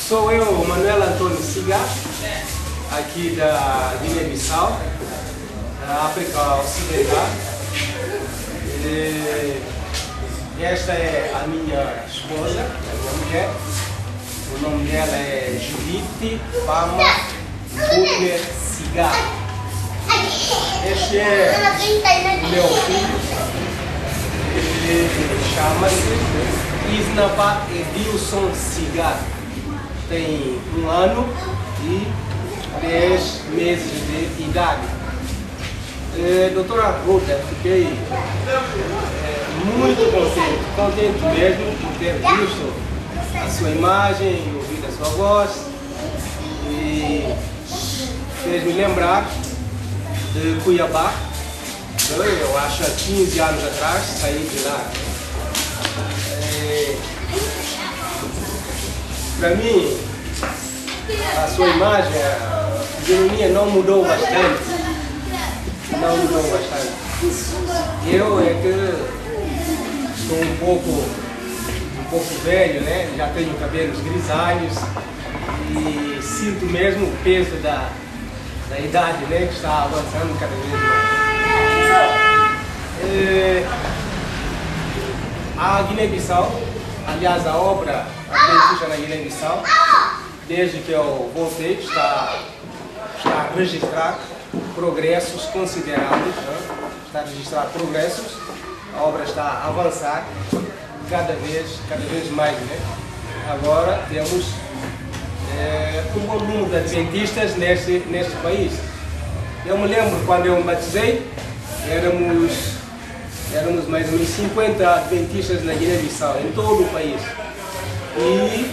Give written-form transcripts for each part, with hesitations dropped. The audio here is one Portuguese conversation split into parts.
Sou eu, Manuel Antônio Siga, aqui da Guiné-Bissau, da África Ocidental. Esta é a minha esposa, a minha mulher. O nome dela é Judith Fama Butler Siga. Este é o meu filho. Ele chama-se Isnapa Edilson Siga. Tem 1 ano e 10 meses de idade. Doutora Ruda, fiquei muito contente mesmo por ter visto a sua imagem, ouvido a sua voz, e fez me lembrar de Cuiabá. Eu acho há 15 anos atrás saí de lá. Para mim, a sua imagem, a fisionomia não mudou bastante. Não mudou bastante. Eu é que estou um pouco velho, né? Já tenho cabelos grisalhos e sinto mesmo o peso da idade, né? Que está avançando cada vez mais. A Guiné-Bissau, aliás, a obra Adventista na Guiné-Bissau, desde que eu voltei, está a registrar progressos consideráveis, né? Está a registrar progressos, a obra está a avançar cada vez mais, né? Agora temos um bom número de adventistas neste país. Eu me lembro quando eu me batizei, éramos mais ou menos 50 adventistas na Guiné-Bissau, em todo o país. E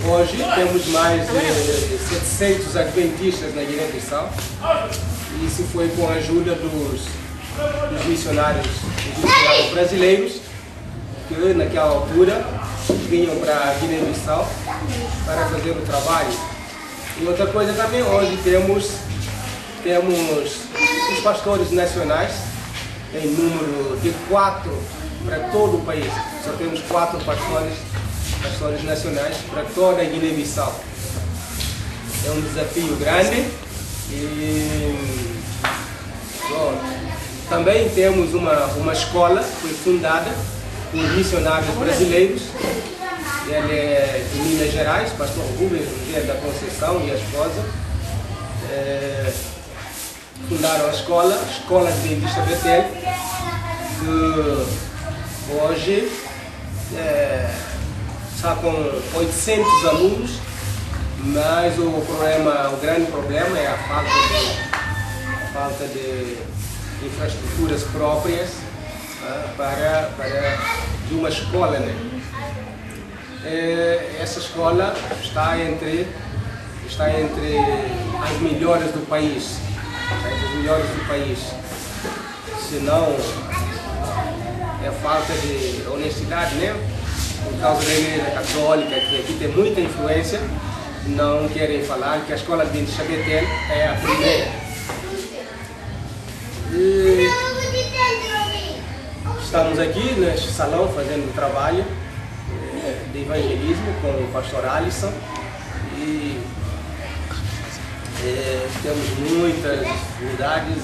hoje temos mais de 700 adventistas na Guiné-Bissau. Isso foi com a ajuda dos missionários brasileiros, que naquela altura vinham para a Guiné-Bissau para fazer o trabalho. E outra coisa também, hoje temos os pastores nacionais, em número de 4 para todo o país. Só temos 4 pastores nacionais para toda a Guiné-Bissau. É um desafio grande e também temos uma escola que foi fundada por missionários brasileiros. Ele é de Minas Gerais, pastor Rubens José da Conceição e a esposa. Fundaram a Escola Adventista Betel, que hoje está com 800 alunos, mas o grande problema é a falta de infraestruturas próprias de uma escola, né? Essa escola está entre as melhores do país. Se não é falta de honestidade, né? Por causa da Igreja Católica, que aqui tem muita influência, não querem falar que a Escola Adventista Betel é a primeira. E estamos aqui neste salão fazendo um trabalho de evangelismo com o pastor Alisson e temos muitas dificuldades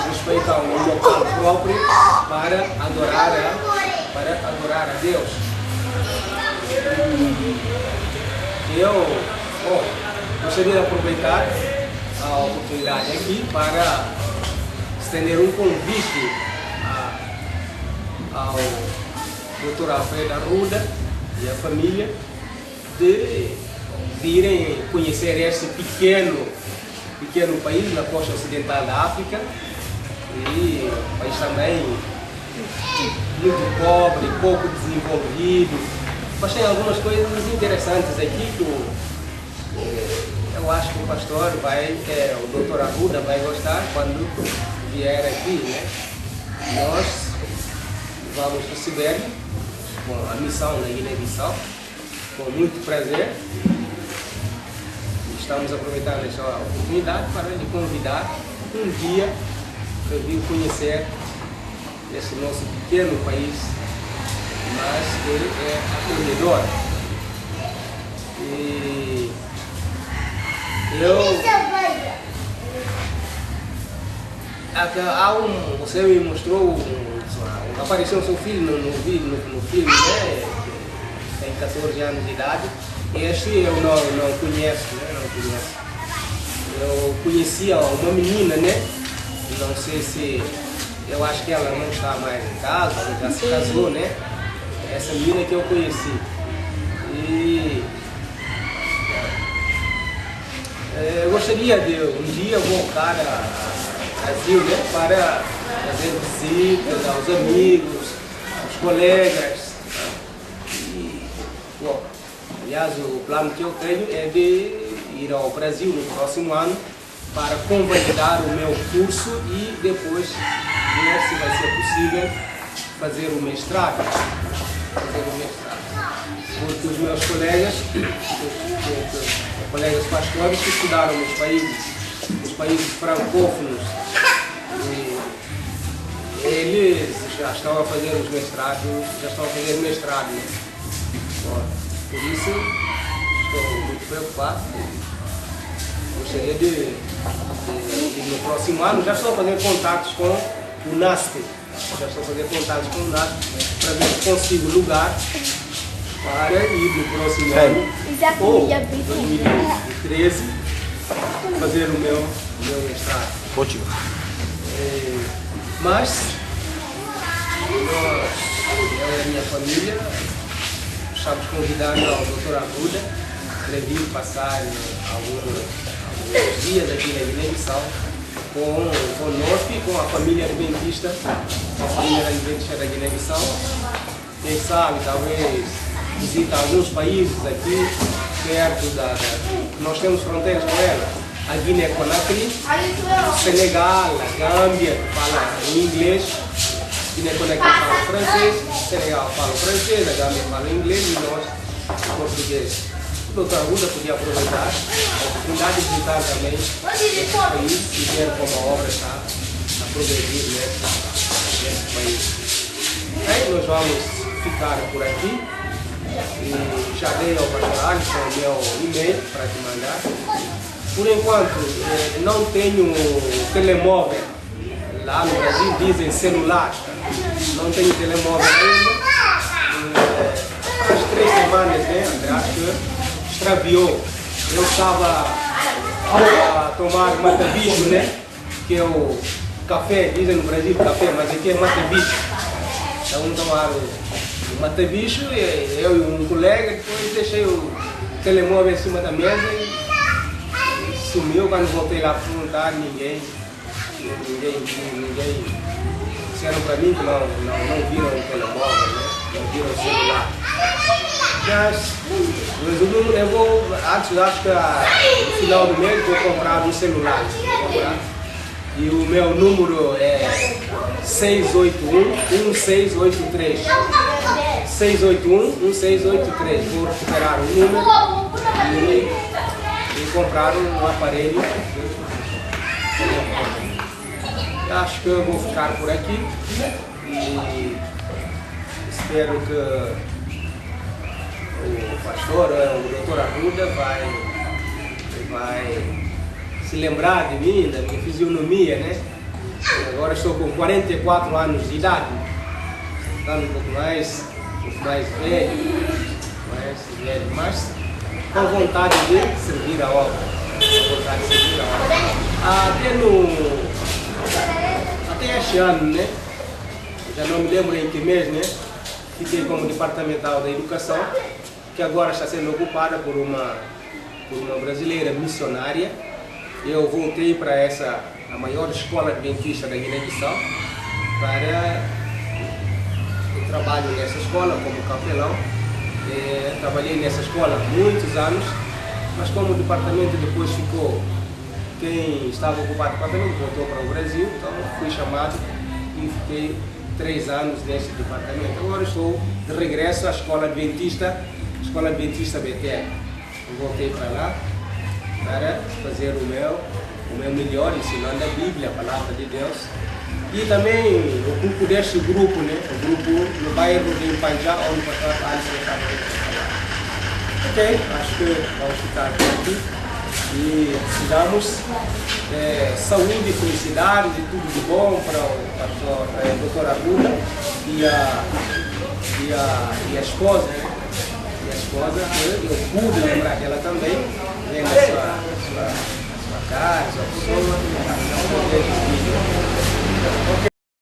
respeito a um local próprio para adorar a Deus. Eu gostaria de aproveitar a oportunidade aqui para estender um convite ao Dr. Alfredo Arruda e a família de irem conhecer esse pequeno país na costa ocidental da África, e um país também muito pobre, pouco desenvolvido, mas tem algumas coisas interessantes aqui que eu acho que o pastor o Dr. Arruda vai gostar quando vier aqui, né? Nós vamos receber com a missão na Guiné-Bissau com muito prazer. Estamos aproveitando essa oportunidade para lhe convidar um dia para vir conhecer esse nosso pequeno país, mas que é acolhedor. E você me mostrou, apareceu seu filho no filme, né? Tem 14 anos de idade. Este eu não conheço, né? Não conheço. Eu conhecia uma menina, né? Não sei se... Eu acho que ela não está mais em casa, ela já se casou, né? Essa menina que eu conheci. E... eu gostaria de um dia voltar ao Brasil, né? Para fazer visitas aos amigos, aos colegas. E, bom, aliás, o plano que eu tenho é de ir ao Brasil no próximo ano para convalidar o meu curso e depois ver se vai ser possível fazer o mestrado. Porque os meus colegas, colegas pastores que estudaram nos países francófonos, eles já estão a fazer os mestrados, mestrado. Né? Por isso, estou muito preocupado. Gostaria de no próximo ano, já estou a fazer contatos com o NASP. Para ver se consigo lugar para ir no próximo ano, ou 2013, fazer o meu mestrado. Ótimo. Mas nós, eu e a minha família, estamos convidados ao Dr. Arruda para vir passar alguns dias aqui na Guiné-Bissau conosco e com a família adventista, da Guiné-Bissau. Quem sabe, talvez visitar alguns países aqui perto nós temos fronteiras com ela. A Guiné-Conakry, Senegal, a Gâmbia, que fala em inglês, Guiné-Conakry fala francês, Senegal fala francês, a Gâmbia fala inglês e nós português. O Dr. Arruda podia aproveitar a oportunidade de visitar também esse país e ver como a obra está a progredir nesse país. Aí nós vamos ficar por aqui. E já dei ao pastor Alisson o meu e-mail para te mandar. Por enquanto, não tenho telemóvel. Lá no Brasil dizem celular. Não tenho telemóvel ainda. Há 3 semanas, né, acho que extraviou. Eu estava a tomar mata-bicho, né? Que é o café, dizem no Brasil café, mas aqui é mata-bicho. Então tomar o mata-bicho, eu e um colega, depois deixei o telemóvel em cima da mesa e sumiu. Quando voltei lá para perguntar, ninguém disseram para mim que não viram o telemóvel, né? Não viram o celular. Mas, eu vou, acho que no final do mês vou comprar um celular. E o meu número é 681-1683. 681-1683. Vou recuperar o número e comprar um aparelho. Acho que eu vou ficar por aqui e espero que o pastor, o Dr. Arruda, vai se lembrar de mim, da minha fisionomia, né? Agora estou com 44 anos de idade, estando um pouco mais velho, mas com vontade de servir a obra. Até este ano, né? Já não me lembro em que mês, né? Fiquei como departamental da educação, que agora está sendo ocupada por uma brasileira missionária. Eu voltei para a maior escola adventista da Guiné-Bissau, eu trabalho nessa escola como capelão. Trabalhei nessa escola há muitos anos, mas como o departamento depois ficou, quem estava ocupado com o departamento voltou para o Brasil, então fui chamado e fiquei 3 anos nesse departamento. Agora estou de regresso à escola adventista Betel. Eu voltei para lá para fazer o meu melhor, ensinando a Bíblia, a palavra de Deus. E também ocupo deste grupo, né? O grupo no bairro de Impanjá, onde o pastor Alisson estava. Ok, acho que vamos ficar por aqui e desejamos saúde e felicidade, tudo de bom para a doutora Ruda e a esposa, né? E a esposa, eu pude lembrar dela também, vendo